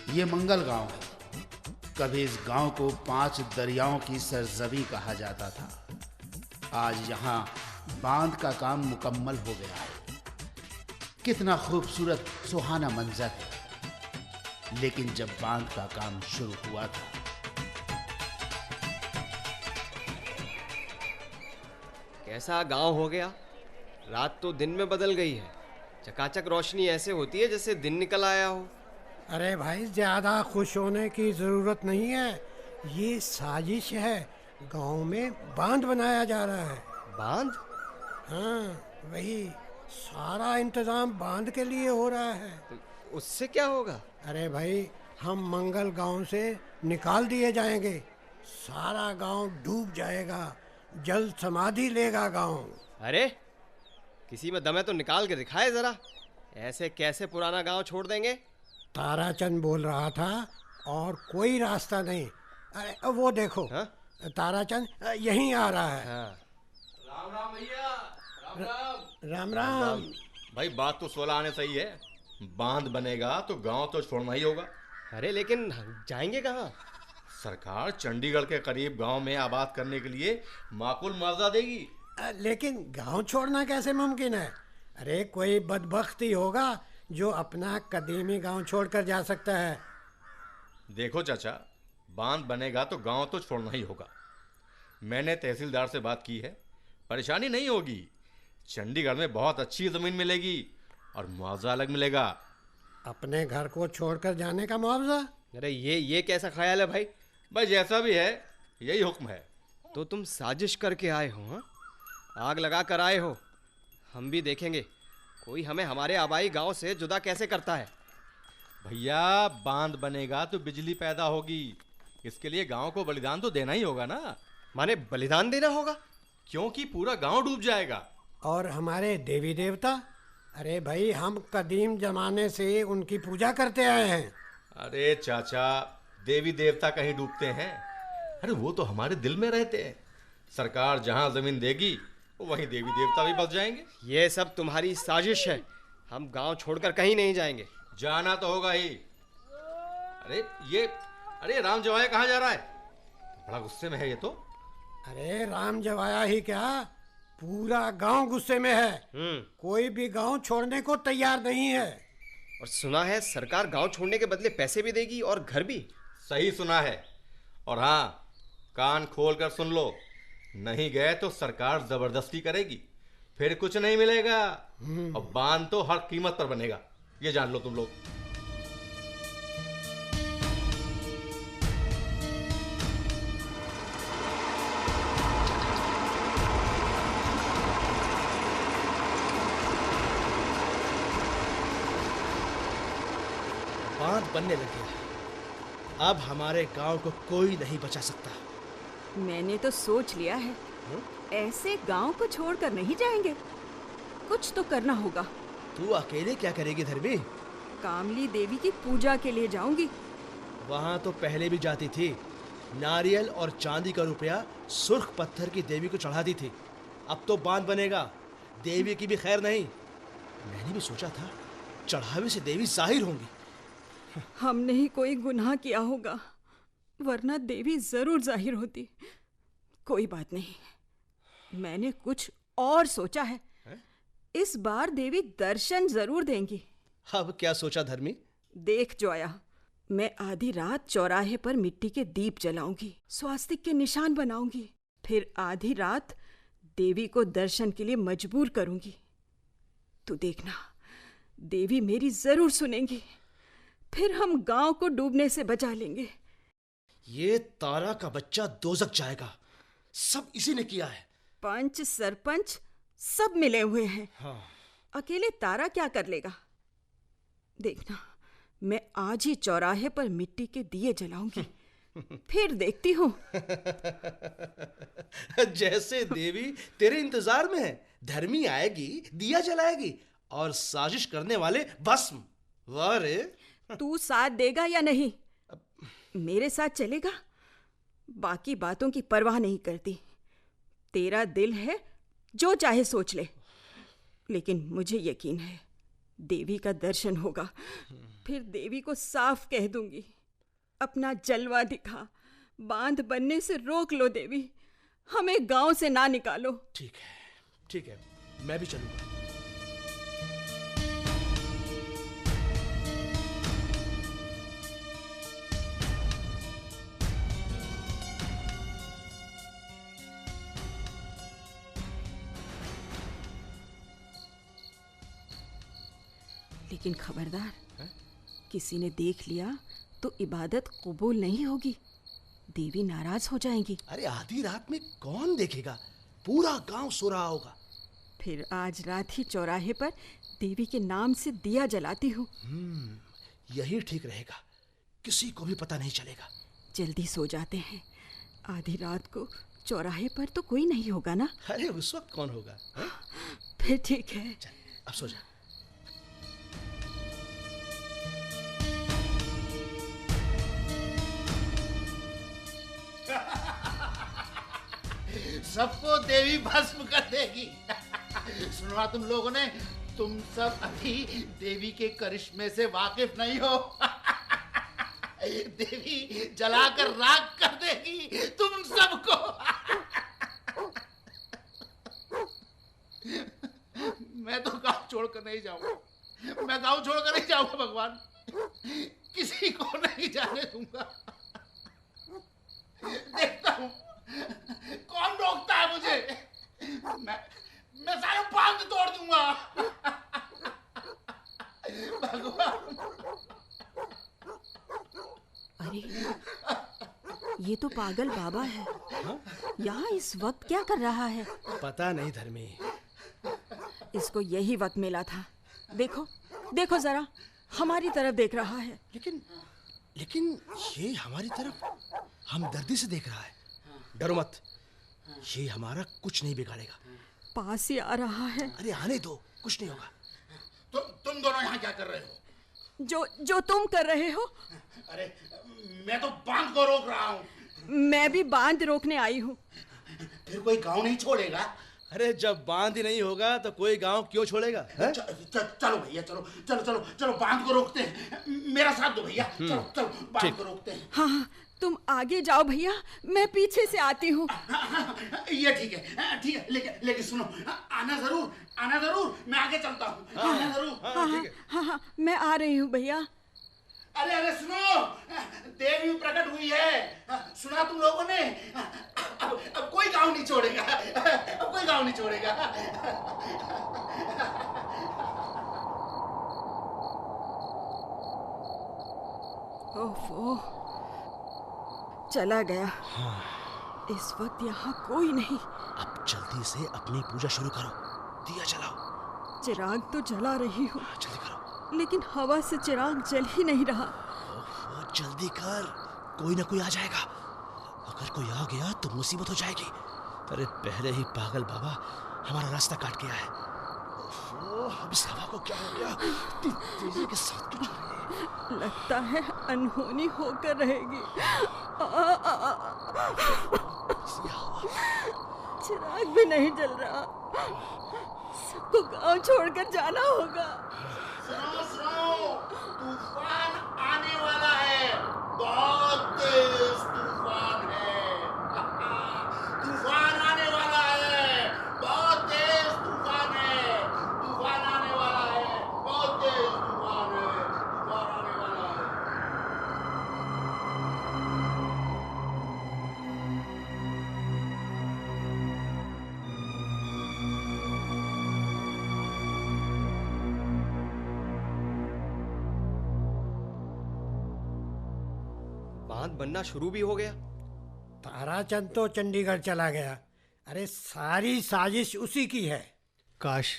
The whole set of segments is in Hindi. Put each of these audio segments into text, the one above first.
ये मंगल गांव है। कभी इस गांव को 5 दरियाओं की सरजमी कहा जाता था। आज यहाँ बांध का काम मुकम्मल हो गया है। कितना खूबसूरत सुहाना मंजर है। लेकिन जब बांध का काम शुरू हुआ था, कैसा गांव हो गया। रात तो दिन में बदल गई है। चकाचक रोशनी ऐसे होती है जैसे दिन निकल आया हो। अरे भाई, ज्यादा खुश होने की जरूरत नहीं है। ये साजिश है। गांव में बांध बनाया जा रहा है। बांध? हाँ, वही। सारा इंतजाम बांध के लिए हो रहा है। उससे क्या होगा? अरे भाई, हम मंगल गांव से निकाल दिए जाएंगे। सारा गांव डूब जाएगा। जल समाधि लेगा गांव। अरे किसी में दम है तो निकाल के दिखाए जरा। ऐसे कैसे पुराना गांव छोड़ देंगे? ताराचंद बोल रहा था, और कोई रास्ता नहीं। अरे वो देखो। हाँ? ताराचंद यहीं आ रहा है। हाँ। राम राम भैया। राम राम। राम राम। भाई बात तो 16 आने सही है। बांध बनेगा तो गांव तो छोड़ना ही होगा। अरे लेकिन जाएंगे कहाँ? सरकार चंडीगढ़ के करीब गांव में आबाद करने के लिए माकूल मुआवजा देगी। लेकिन गांव छोड़ना कैसे मुमकिन है? अरे कोई बदबख्त ही होगा जो अपना कदीमी गांव छोड़कर जा सकता है। देखो चाचा, बांध बनेगा तो गांव तो छोड़ना ही होगा। मैंने तहसीलदार से बात की है। परेशानी नहीं होगी। चंडीगढ़ में बहुत अच्छी ज़मीन मिलेगी और मुआवजा अलग मिलेगा। अपने घर को छोड़कर जाने का मुआवजा? अरे ये कैसा ख्याल है भाई? भाई जैसा भी है, यही हुक्म है। तो तुम साजिश करके आए हो? हाँ, आग लगा कर आए हो। हम भी देखेंगे कोई हमें हमारे आबाई गांव से जुदा कैसे करता है। भैया बांध बनेगा तो बिजली पैदा होगी। इसके लिए गांव को बलिदान तो देना ही होगा ना। माने बलिदान देना होगा? क्योंकि पूरा गांव डूब जाएगा। और हमारे देवी देवता? अरे भाई, हम कदीम जमाने से उनकी पूजा करते आए हैं। अरे चाचा, देवी देवता कहीं डूबते हैं? अरे वो तो हमारे दिल में रहते हैं। सरकार जहां जमीन देगी वहीं देवी देवता भी बस जाएंगे। ये सब तुम्हारी साजिश है। हम गांव छोड़कर कहीं नहीं जाएंगे। जाना तो होगा ही। अरे राम जवाया कहाँ जा रहा है? बड़ा गुस्से में है ये तो। अरे राम जवाया ही क्या, पूरा गांव गुस्से में है। कोई भी गांव छोड़ने को तैयार नहीं है। और सुना है सरकार गांव छोड़ने के बदले पैसे भी देगी और घर भी। सही सुना है। और हाँ, कान खोल कर सुन लो। नहीं गए तो सरकार जबरदस्ती करेगी। फिर कुछ नहीं मिलेगा। और बांध तो हर कीमत पर बनेगा, ये जान लो तुम लोग। बांध बनने लगी है। अब हमारे गांव को कोई नहीं बचा सकता। मैंने तो सोच लिया है। ऐसे गांव को छोड़कर नहीं जाएंगे। कुछ तो करना होगा। तू अकेले क्या करेगी धर्मी? कामली देवी की पूजा के लिए जाऊंगी। वहां तो पहले भी जाती थी। नारियल और चांदी का रुपया सुर्ख पत्थर की देवी को चढ़ाती थी। अब तो बांध बनेगा, देवी की भी खैर नहीं। मैंने भी सोचा था चढ़ावे से देवी जाहिर होंगी। हमने ही कोई गुनाह किया होगा, वरना देवी जरूर जाहिर होती। कोई बात नहीं, मैंने कुछ और सोचा है। इस बार देवी दर्शन जरूर देंगी। अब क्या सोचा धर्मी? देख जोया, मैं आधी रात चौराहे पर मिट्टी के दीप जलाऊंगी, स्वास्तिक के निशान बनाऊंगी। फिर आधी रात देवी को दर्शन के लिए मजबूर करूंगी। तू देखना, देवी मेरी जरूर सुनेंगी। फिर हम गांव को डूबने से बचा लेंगे। ये तारा का बच्चा दोजक जाएगा। सब इसी ने किया है। पंच सरपंच सब मिले हुए हैं। हाँ। अकेले तारा क्या कर लेगा? देखना, मैं आज ही चौराहे पर मिट्टी के दिए जलाऊंगी। फिर देखती हूँ। जैसे देवी तेरे इंतजार में है। धर्मी आएगी, दिया जलाएगी और साजिश करने वाले भस्म। वाह रे! तू साथ देगा या नहीं? मेरे साथ चलेगा? बाकी बातों की परवाह नहीं करती। तेरा दिल है, जो चाहे सोच ले। लेकिन मुझे यकीन है देवी का दर्शन होगा। फिर देवी को साफ कह दूंगी, अपना जलवा दिखा, बांध बनने से रोक लो देवी, हमें गांव से ना निकालो। ठीक है, मैं भी चलूंगा। लेकिन खबरदार, किसी ने देख लिया तो इबादत कबूल नहीं होगी, देवी नाराज हो जाएंगी। अरे आधी रात में कौन देखेगा, पूरा गांव सो रहा होगा। फिर आज रात ही चौराहे पर देवी के नाम से दिया जलाती हूँ। यही ठीक रहेगा, किसी को भी पता नहीं चलेगा। जल्दी सो जाते हैं, आधी रात को चौराहे पर तो कोई नहीं होगा ना। अरे उस वक्त कौन होगा, है? फिर ठीक है। चल अब सो जा। सबको देवी भस्म कर देगी। सुना तुम लोगों ने, तुम सब अभी देवी के करिश्मे से वाकिफ नहीं हो। देवी जलाकर राख कर देगी तुम सबको। मैं तो गांव छोड़कर नहीं जाऊंगा, मैं गांव छोड़कर नहीं जाऊंगा भगवान, किसी को नहीं जाने दूंगा। देखता हूं कौन रोकता है मुझे। मैं सारे बांध तोड़ दूंगा। भगवान। अरे ये तो पागल बाबा है, यहाँ इस वक्त क्या कर रहा है? पता नहीं धर्मी, इसको यही वक्त मिला था। देखो देखो जरा, हमारी तरफ देख रहा है। लेकिन ये हमारी तरफ हमदर्दी से देख रहा है। डरो मत, ये हमारा कुछ नहीं बिगाड़ेगा। पास ही आ रहा है। अरे आने दो, कुछ नहीं होगा। तुम दोनों यहाँ क्या कर रहे हो? जो तुम कर रहे हो। अरे मैं तो बांध को रोक रहा हूँ। मैं भी बांध रोकने आई हूँ। फिर कोई गांव नहीं छोड़ेगा? अरे जब बांध ही नहीं होगा तो कोई गांव क्यों छोड़ेगा? चलो भैया, चलो चलो चलो चलो बांध को रोकते हैं। मेरा साथ दो भैया, चलो चलो बांध को रोकते हैं। हाँ, तुम आगे जाओ भैया, मैं पीछे से आती हूँ। ये ठीक है, ठीक है, लेकिन सुनो, आना जरूर, मैं आगे चलता हूँ। आना जरूर। हाँ, मैं आ रही हूँ भैया। अरे सुनो, देवी प्रकट हुई है, सुना तुम लोगों ने? अब कोई गांव नहीं छोड़ेगा, अब कोई गांव नहीं छोड़ेगा। ओफो, चला गया। इस वक्त यहाँ कोई नहीं। अब जल्दी से अपनी पूजा शुरू करो, दिया जलाओ। चिराग तो जला रही हूँ, जल्दी करो। लेकिन हवा से चिराग जल ही नहीं रहा। ओह, जल्दी कर, कोई ना कोई आ जाएगा। अगर कोई आ गया तो मुसीबत हो जाएगी। अरे पहले ही पागल बाबा हमारा रास्ता काट गया है। ओह, अब इस हवा को क्या हो गया? तेजी के साथ क्यों चल रही है? लगता है अनहोनी होकर रहेगी। चिराग भी नहीं जल रहा, सबको गांव छोड़कर जाना होगा। सुनो, तूफान आने वाला है, बहुत तेज तूफान है। तूफान आने वाला है, बहुत तेज तूफान है। तूफान आने वाला है, बहुत तेज तूफान है। तूफान आने वाला है। बांध बनना शुरू भी हो गया। ताराचंद तो चंडीगढ़ चला गया। अरे सारी साजिश उसी की है। काश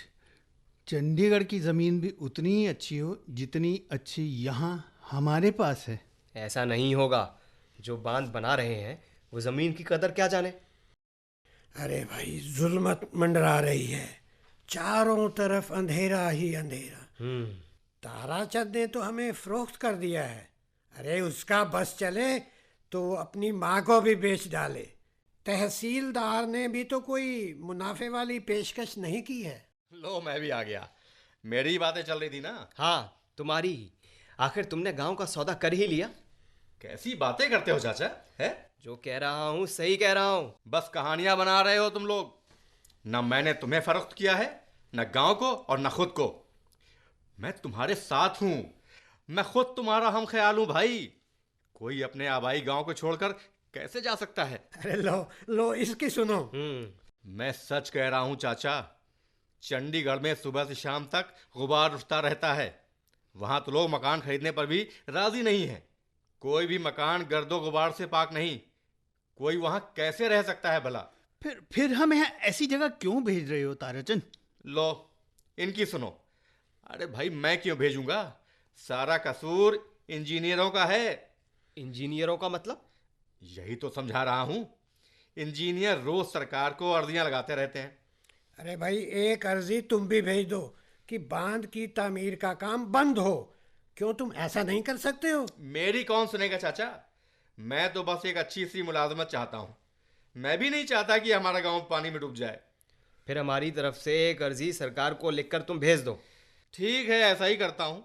चंडीगढ़ की ज़मीन भी उतनी ही अच्छी हो जितनी अच्छी यहाँ हमारे पास है। ऐसा नहीं होगा, जो बांध बना रहे हैं वो ज़मीन की कदर क्या जाने। अरे भाई, जुल्मत मंडरा रही है, चारों तरफ अंधेरा ही अंधेरा। ताराचंद ने तो हमें फरोख्त कर दिया है। अरे उसका बस चले तो वो अपनी माँ को भी बेच डाले। तहसीलदार ने भी तो कोई मुनाफे वाली पेशकश नहीं की है। लो मैं भी आ गया। मेरी ही बातें चल रही थी ना। हाँ, तुम्हारी ही। आखिर तुमने गांव का सौदा कर ही लिया। कैसी बातें करते हो चाचा, है? जो कह रहा हूँ सही कह रहा हूँ। बस कहानियां बना रहे हो तुम लोग। न मैंने तुम्हें फरोख्त किया है, न गांव को और न खुद को। मैं तुम्हारे साथ हूं, मैं खुद तुम्हारा हम ख्याल हूं भाई। कोई अपने आबाई गांव को छोड़कर कैसे जा सकता है? अरे लो लो, इसकी सुनो। मैं सच कह रहा हूं चाचा। चंडीगढ़ में सुबह से शाम तक गुबार उठता रहता है। वहां तो लोग मकान खरीदने पर भी राजी नहीं है। कोई भी मकान गर्दो गुबार से पाक नहीं। कोई वहां कैसे रह सकता है भला? फिर हम यहाँ ऐसी जगह क्यों भेज रहे हो ताराचंद? लो, इनकी सुनो। अरे भाई, मैं क्यों भेजूंगा? सारा कसूर इंजीनियरों का है। इंजीनियरों का मतलब? यही तो समझा रहा हूं। इंजीनियर रोज सरकार को अर्जियां लगाते रहते हैं। अरे भाई, एक अर्जी तुम भी भेज दो कि बांध की तामीर का काम बंद हो। क्यों तुम ऐसा नहीं कर सकते हो? मेरी कौन सुनेगा चाचा? मैं तो बस एक अच्छी सी मुलाजमत चाहता हूं। मैं भी नहीं चाहता कि हमारा गांव पानी में डूब जाए। फिर हमारी तरफ से एक अर्जी सरकार को लिखकर तुम भेज दो। ठीक है, ऐसा ही करता हूं।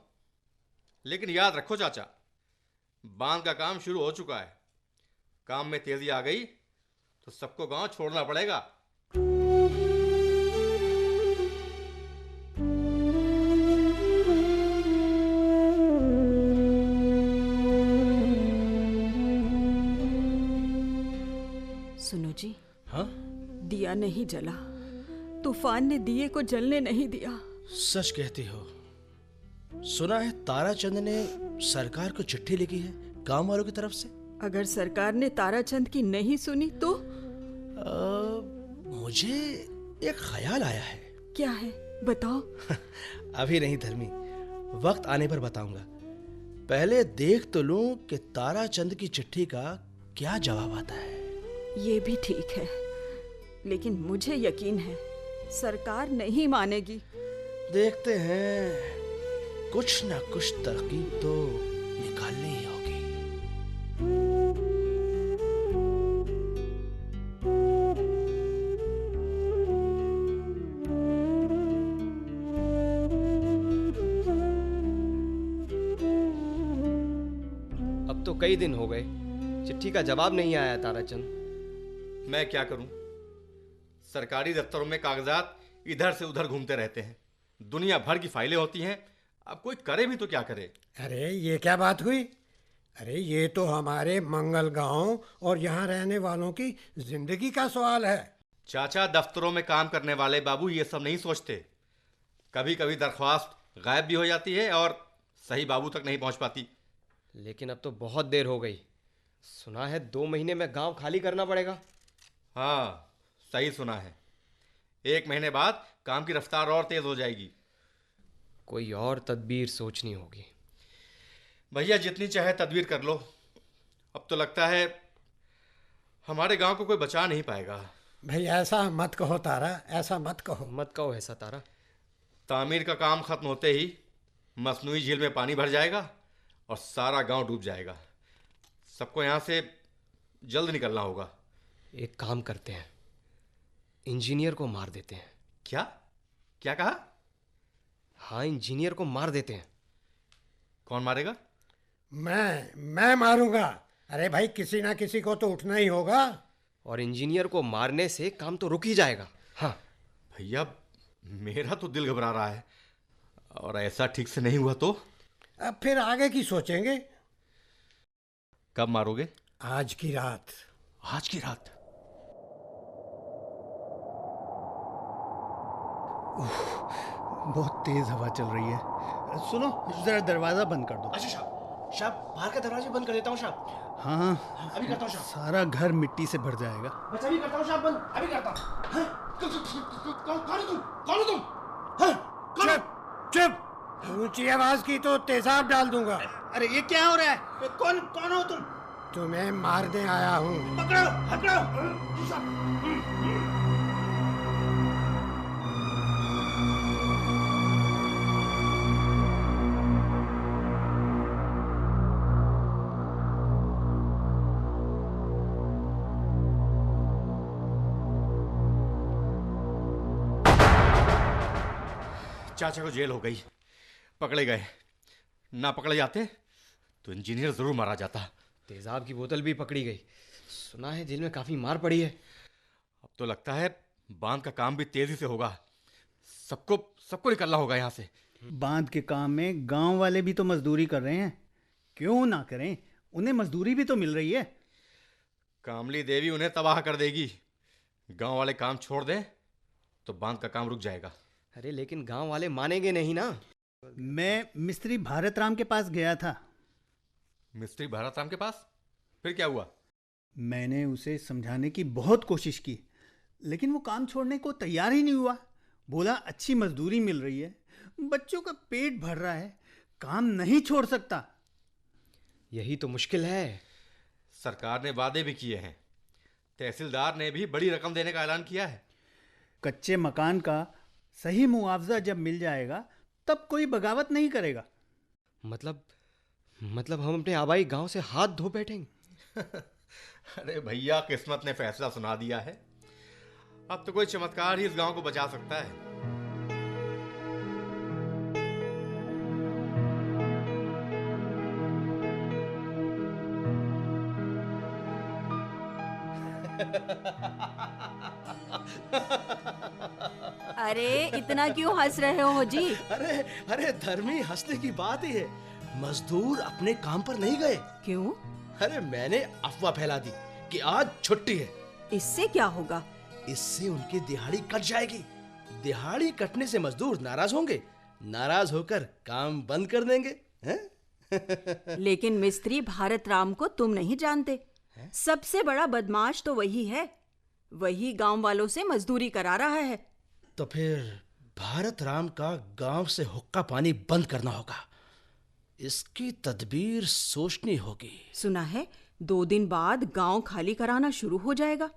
लेकिन याद रखो चाचा, बांध का काम शुरू हो चुका है। काम में तेजी आ गई तो सबको गांव छोड़ना पड़ेगा। सुनो जी, हाँ, दिया नहीं जला। तूफान ने दिए को जलने नहीं दिया। सच कहती हो। सुना है ताराचंद ने सरकार को चिट्ठी लिखी है गांव वालों की तरफ से। अगर सरकार ने ताराचंद की नहीं सुनी तो? मुझे एक ख्याल आया है। क्या है, बताओ। अभी नहीं धर्मी, वक्त आने पर बताऊंगा। पहले देख तो लूं कि ताराचंद की चिट्ठी का क्या जवाब आता है। ये भी ठीक है, लेकिन मुझे यकीन है सरकार नहीं मानेगी। देखते हैं, कुछ ना कुछ तरकीब तो निकालनी ही होगी। अब तो कई दिन हो गए, चिट्ठी का जवाब नहीं आया ताराचंद। मैं क्या करूं? सरकारी दफ्तरों में कागजात इधर से उधर घूमते रहते हैं। दुनिया भर की फाइलें होती हैं। अब कोई करे भी तो क्या करे? अरे ये क्या बात हुई? अरे ये तो हमारे मंगल गांव और यहाँ रहने वालों की जिंदगी का सवाल है। चाचा, दफ्तरों में काम करने वाले बाबू ये सब नहीं सोचते। कभी कभी दरख्वास्त गायब भी हो जाती है और सही बाबू तक नहीं पहुंच पाती। लेकिन अब तो बहुत देर हो गई। सुना है 2 महीने में गांव खाली करना पड़ेगा। हाँ, सही सुना है। 1 महीने बाद काम की रफ्तार और तेज हो जाएगी। कोई और तदबीर सोचनी होगी। भैया, जितनी चाहे तदबीर कर लो। अब तो लगता है हमारे गांव को कोई बचा नहीं पाएगा। भाई ऐसा मत कहो तारा, ऐसा मत कहो। मत कहो ऐसा तारा। तामीर का काम खत्म होते ही मसनूई झील में पानी भर जाएगा और सारा गांव डूब जाएगा। सबको यहाँ से जल्द निकलना होगा। एक काम करते हैं, इंजीनियर को मार देते हैं। क्या क्या कहा? हाँ, इंजीनियर को मार देते हैं। कौन मारेगा? मैं मारूंगा। अरे भाई, किसी ना किसी को तो उठना ही होगा। और इंजीनियर को मारने से काम तो रुक ही जाएगा। हाँ भैया, मेरा तो दिल घबरा रहा है। और ऐसा ठीक से नहीं हुआ तो? अब फिर आगे की सोचेंगे। कब मारोगे? आज की रात। आज की रात? बहुत तेज हवा चल रही है। सुनो, जरा दरवाजा बंद कर दो। अच्छा साहब, साहब बाहर का दरवाजा बंद कर देता हूँ साहब। हाँ, अभी करता हूँ साहब। सारा घर मिट्टी से भर जाएगा। बस अभी करता हूँ साहब, बंद अभी करता हूँ। हाँ? कौन हो तुम? कौन हो तुम? हाँ? कौन हो? चुप! ऊंची आवाज की तो तेजाब डाल दूंगा। अरे ये क्या हो रहा है? कौन कौन हो तुम? तुम्हें मारने आया हूँ। पकड़ो पकड़ो। चाचा को जेल हो गई, पकड़े गए। ना पकड़े जाते तो इंजीनियर जरूर मारा जाता। तेजाब की बोतल भी पकड़ी गई। सुना है जेल में काफी मार पड़ी है। अब तो लगता है बांध का काम भी तेजी से होगा। सबको सबको निकलना होगा यहाँ से। बांध के काम में गांव वाले भी तो मजदूरी कर रहे हैं, क्यों ना करें, उन्हें मजदूरी भी तो मिल रही है। कामली देवी उन्हें तबाह कर देगी। गांव वाले काम छोड़ दें तो बांध का काम रुक जाएगा। अरे लेकिन गांव वाले मानेंगे नहीं ना। मैं मिस्त्री भारत राम के पास गया था। मिस्त्री भारत राम के पास? फिर क्या हुआ? मैंने उसे समझाने की बहुत कोशिश की, लेकिन वो काम छोड़ने को तैयार ही नहीं हुआ। बोला अच्छी मजदूरी मिल रही है, बच्चों का पेट भर रहा है, काम नहीं छोड़ सकता। यही तो मुश्किल है। सरकार ने वादे भी किए हैं। तहसीलदार ने भी बड़ी रकम देने का ऐलान किया है। कच्चे मकान का सही मुआवजा जब मिल जाएगा तब कोई बगावत नहीं करेगा। मतलब हम अपने आबाई गांव से हाथ धो बैठेंगे। अरे भैया, किस्मत ने फैसला सुना दिया है। अब तो कोई चमत्कार ही इस गांव को बचा सकता है। अरे इतना क्यों हंस रहे हो जी? अरे अरे धर्मी, हंसने की बात ही है। मजदूर अपने काम पर नहीं गए। क्यों? अरे मैंने अफवाह फैला दी कि आज छुट्टी है। इससे क्या होगा? इससे उनकी दिहाड़ी कट जाएगी। दिहाड़ी कटने से मजदूर नाराज होंगे, नाराज होकर काम बंद कर देंगे, हैं? लेकिन मिस्त्री भारत राम को तुम नहीं जानते। सबसे बड़ा बदमाश तो वही है। वही गांव वालों से मजदूरी करा रहा है। तो फिर भारत राम का गांव से हुक्का पानी बंद करना होगा। इसकी तदबीर सोचनी होगी। सुना है 2 दिन बाद गांव खाली कराना शुरू हो जाएगा।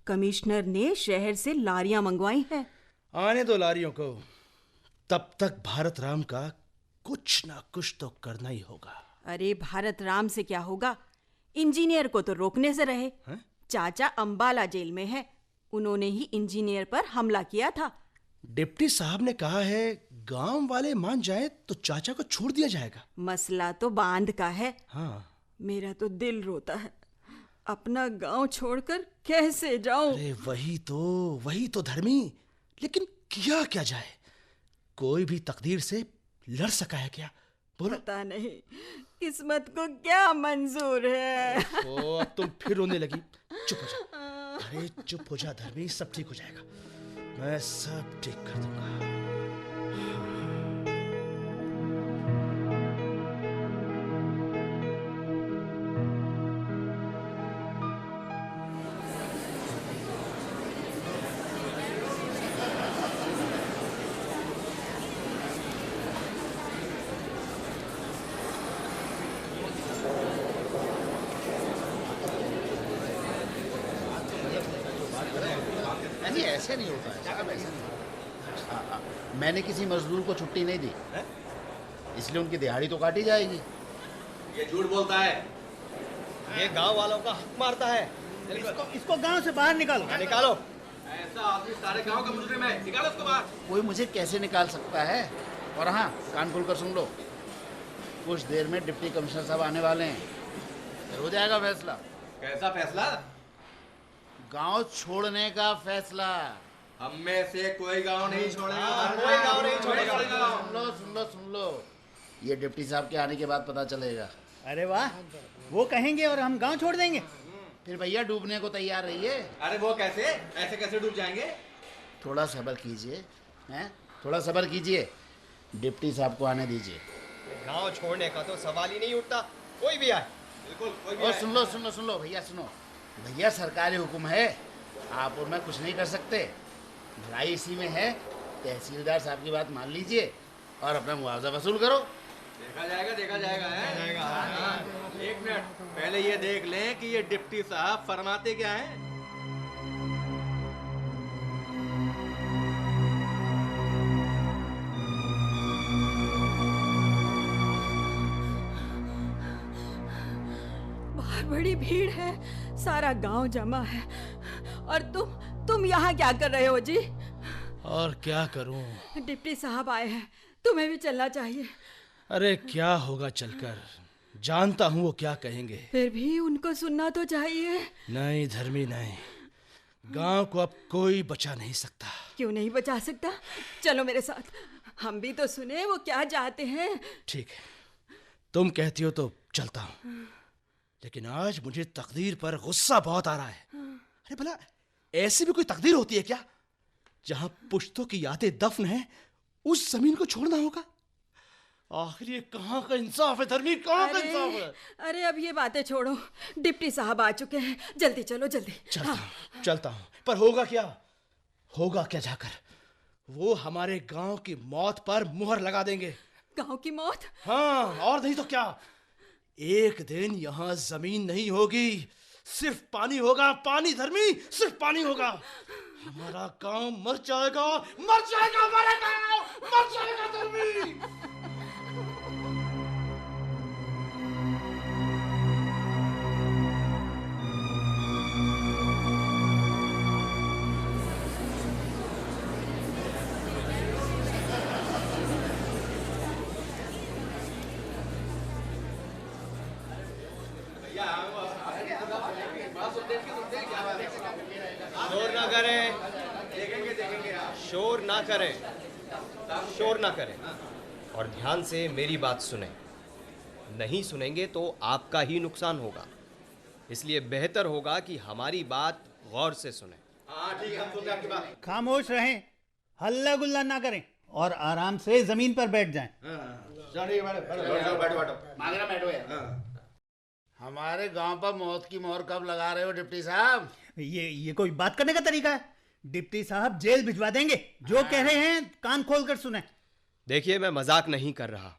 कमिश्नर ने शहर से लारियां मंगवाई हैं। आने दो लारियों को। तब तक भारत राम का कुछ ना कुछ तो करना ही होगा। अरे भारत राम से क्या होगा? इंजीनियर को तो रोकने से रहे। चाचा अंबाला जेल में है। उन्होंने ही इंजीनियर पर हमला किया था। डिप्टी साहब ने कहा है गांव वाले मान जाए तो चाचा को छोड़ दिया जाएगा। मसला तो बांध का है। हाँ। मेरा तो दिल रोता है। अपना गांव छोड़कर कैसे जाऊं? अरे वही तो धर्मी। लेकिन किया क्या जाए? कोई भी तकदीर से लड़ सका है क्या? बोलो। पता नहीं किस्मत को क्या मंजूर है। ओ, अब तुम फिर रोने लगी। चुप हो जा। अरे चुप हो जा धर्मी, सब ठीक हो जाएगा। मैं सब ठीक कर दूंगा। नहीं, ऐसे नहीं होता है साहब, ऐसे नहीं होता। मैंने किसी मजदूर को छुट्टी नहीं दी, इसलिए उनकी दिहाड़ी तो काटी जाएगी। ये झूठ बोलता है। ये गांव वालों का हक मारता है। इसको गांव से बाहर निकालो। निकालो। ऐसा आदमी सारे गांव का मुजरिम है। निकालो उसको बाहर। कोई मुझे कैसे निकाल सकता है? और हाँ, कान खोलकर सुन लो, कुछ देर में डिप्टी कमिश्नर साहब आने वाले हैं, फिर हो जाएगा फैसला। कैसा फैसला? गांव छोड़ने का फैसला। हम में से कोई गांव नहीं छोड़ेगा। कोई गांव नहीं छोड़ेगा। सुन लो, ये डिप्टी साहब के आने के बाद पता चलेगा। अरे वाह, वो कहेंगे और हम गांव छोड़ देंगे। फिर भैया डूबने को तैयार रहिए। अरे वो कैसे? ऐसे कैसे डूब जाएंगे? थोड़ा सब्र कीजिए, हैं? थोड़ा सब्र कीजिए, डिप्टी साहब को आने दीजिए। गांव छोड़ने का तो सवाल ही नहीं उठता, कोई भी आए। बिल्कुल, कोई भी और आए। सुन लो भैया, सुनो भैया, सरकारी हुक्म है, आप और मैं कुछ नहीं कर सकते। भलाई इसी में है। तहसीलदार साहब की बात मान लीजिए और अपना मुआवजा वसूल करो। देखा जाएगा है? हाँ। एक मिनट, पहले ये देख लें कि ये डिप्टी साहब फरमाते क्या हैं। बहुत बड़ी भीड़ है, सारा गांव जमा है। और तुम यहाँ क्या कर रहे हो जी? और क्या करूं? डिप्टी साहब आए हैं, तुम्हें भी चलना चाहिए। अरे क्या होगा चलकर, जानता हूं वो क्या कहेंगे। फिर भी उनको सुनना तो चाहिए। नहीं धर्मी नहीं, गांव को अब कोई बचा नहीं सकता। क्यों नहीं बचा सकता? चलो मेरे साथ, हम भी तो सुने वो क्या चाहते हैं। ठीक है, तुम कहती हो तो चलता हूं, लेकिन आज मुझे तकदीर पर गुस्सा बहुत आ रहा है। अरे भला ऐसी भी कोई तकदीर होती है क्या, जहां पुश्तों की यादें दफन हैं, उस जमीन को छोड़ना होगा? आखिर ये कहाँ का इंसाफ है धर्मी, कहाँ का इंसाफ है? अरे अब ये बातें छोड़ो, डिप्टी साहब आ चुके हैं, जल्दी चलो जल्दी। चलता हूँ, पर होगा क्या? होगा क्या जाकर? वो हमारे गांव की मौत पर मुहर लगा देंगे। गांव की मौत? हाँ, और नहीं तो क्या। एक दिन यहाँ जमीन नहीं होगी, सिर्फ पानी होगा, पानी धर्मी, सिर्फ पानी होगा। हमारा गांव मर जाएगा, मर जाएगा, मरेगा, मर जाएगा धर्मी। शोर ना करें, शोर ना करें, शोर ना करें, और ध्यान से मेरी बात सुनें। नहीं सुनेंगे तो आपका ही नुकसान होगा, इसलिए बेहतर होगा कि हमारी बात गौर से सुनें। हाँ ठीक है, हम सुनते हैं आपकी बात। खामोश रहें, हल्ला गुल्ला ना करें और आराम से जमीन पर बैठ जाएं। हमारे गांव पर मौत की मोहर कब लगा रहे हो डिप्टी साहब? ये कोई बात करने का तरीका है? डिप्टी साहब जेल भिजवा देंगे। जो कह रहे हैं कान खोल कर सुने। देखिए, मैं मजाक नहीं कर रहा,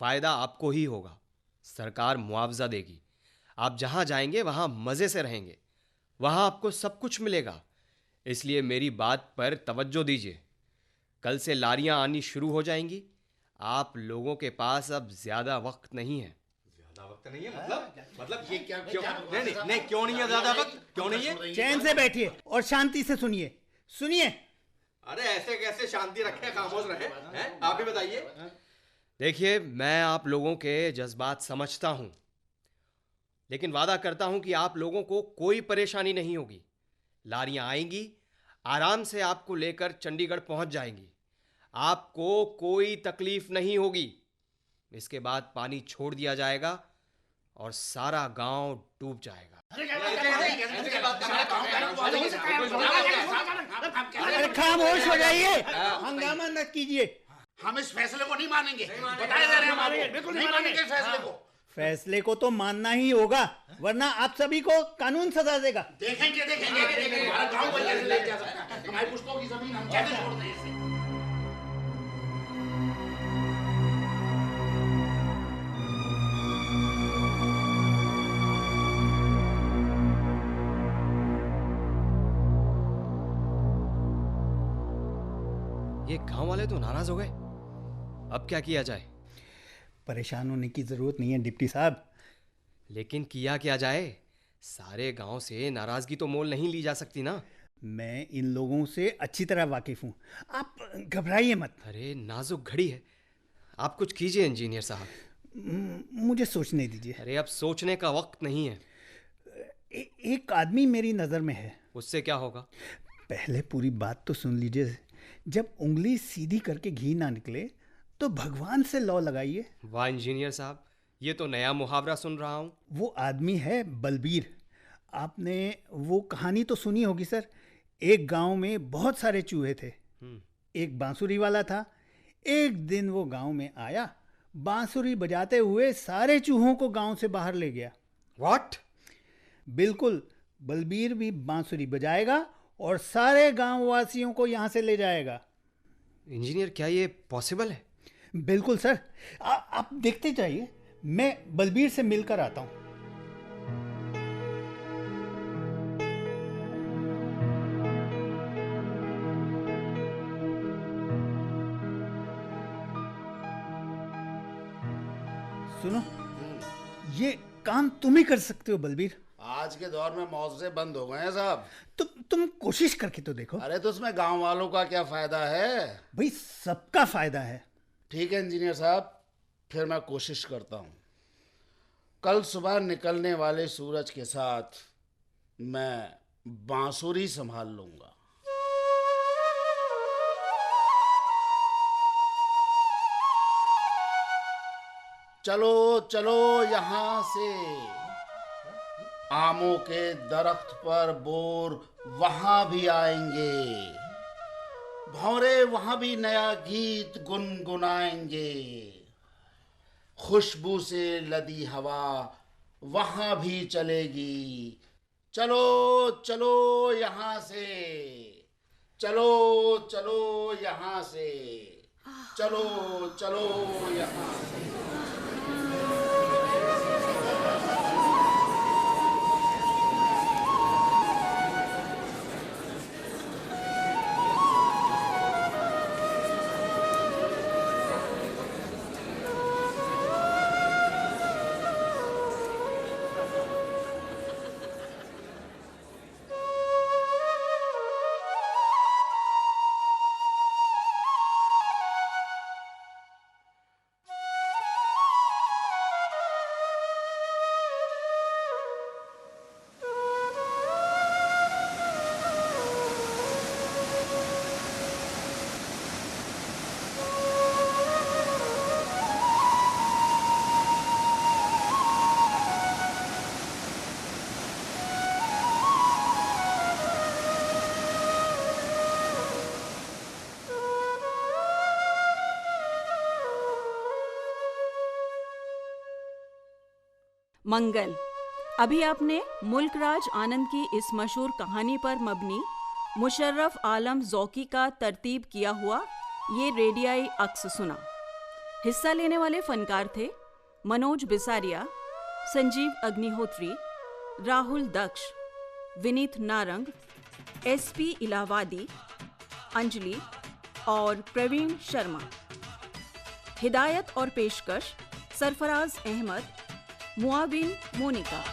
फायदा आपको ही होगा। सरकार मुआवजा देगी, आप जहां जाएंगे वहां मजे से रहेंगे, वहां आपको सब कुछ मिलेगा। इसलिए मेरी बात पर तवज्जो दीजिए। कल से लारियां आनी शुरू हो जाएंगी। आप लोगों के पास अब ज्यादा वक्त नहीं है। ज्यादा वक्त नहीं है? मतलब ये क्या क्यों? नहीं, क्यों नहीं है ज्यादा वक्त? क्यों नहीं है? चैन से बैठिए और शांति से सुनिए। सुनिए। अरे ऐसे कैसे शांति रखे, खामोश रहे हैं? आप ही बताइए। देखिए, मैं आप लोगों के जज्बात समझता हूं, लेकिन वादा करता हूं कि आप लोगों को कोई परेशानी नहीं होगी। लारियां आएंगी, आराम से आपको लेकर चंडीगढ़ पहुंच जाएंगी। आपको कोई तकलीफ नहीं होगी। इसके बाद पानी छोड़ दिया जाएगा और सारा गांव डूब जाएगा। अरे खामोश हो जाइए, हंगामा न कीजिए। हम इस फैसले को नहीं मानेंगे, बताए दे रहे हैं हम आपको। बिल्कुल नहीं मानेंगे इस फैसले को। फैसले को तो मानना ही होगा, वरना आप सभी को कानून सजा देगा। देखेंगे हमारा गांव को कैसे ले जा सकता है? हमारी पुश्तों की जमीन हम कैसे छोड़ दें इसे? ये गांव वाले तो नाराज हो गए। अब क्या किया जाए? परेशान होने की जरूरत नहीं है डिप्टी साहब। लेकिन किया क्या जाए? सारे गांव से नाराजगी तो मोल नहीं ली जा सकती ना। मैं इन लोगों से अच्छी तरह वाकिफ हूँ, आप घबराइए मत। अरे नाजुक घड़ी है, आप कुछ कीजिए इंजीनियर साहब। मुझे सोचने दीजिए। अरे अब सोचने का वक्त नहीं है। एक आदमी मेरी नज़र में है। उससे क्या होगा? पहले पूरी बात तो सुन लीजिए। जब उंगली सीधी करके घी ना निकले तो भगवान से लौ लगाइए। वाह इंजीनियर साहब, ये तो नया मुहावरा सुन रहा हूँ। वो आदमी है बलबीर। आपने वो कहानी तो सुनी होगी सर। एक गांव में बहुत सारे चूहे थे। एक बांसुरी वाला था। एक दिन वो गांव में आया, बांसुरी बजाते हुए सारे चूहों को गांव से बाहर ले गया। व्हाट? बिल्कुल, बलबीर भी बांसुरी बजाएगा और सारे गांव वासियों को यहाँ से ले जाएगा। इंजीनियर, क्या ये पॉसिबल है? बिल्कुल सर, आप देखते जाइए, मैं बलबीर से मिलकर आता हूँ। सुनो, ये काम तुम ही कर सकते हो बलबीर। आज के दौर में मौजे बंद हो गए हैं साहब। तुम कोशिश करके तो देखो। अरे तो उसमें गांव वालों का क्या फायदा है? भाई सबका फायदा है। ठीक है इंजीनियर साहब, फिर मैं कोशिश करता हूँ। कल सुबह निकलने वाले सूरज के साथ मैं बांसुरी संभाल लूंगा। चलो चलो यहाँ से, आमों के दरख्त पर बोर वहां भी आएंगे, भौरे वहां भी नया गीत गुनगुनाएंगे, खुशबू से लदी हवा वहां भी चलेगी। चलो चलो यहाँ से, चलो चलो यहाँ से, चलो चलो यहाँ से। मंगल। अभी आपने मुल्क राज आनंद की इस मशहूर कहानी पर मबनी मुशर्रफ आलम ज़ौकी का तरतीब किया हुआ ये रेडियाई अक्स सुना। हिस्सा लेने वाले फनकार थे मनोज बिसारिया, संजीव अग्निहोत्री, राहुल दक्ष, विनीत नारंग, SP इलाहाबादी, अंजलि और प्रवीण शर्मा। हिदायत और पेशकश सरफराज अहमद, मुआविन मोनिका।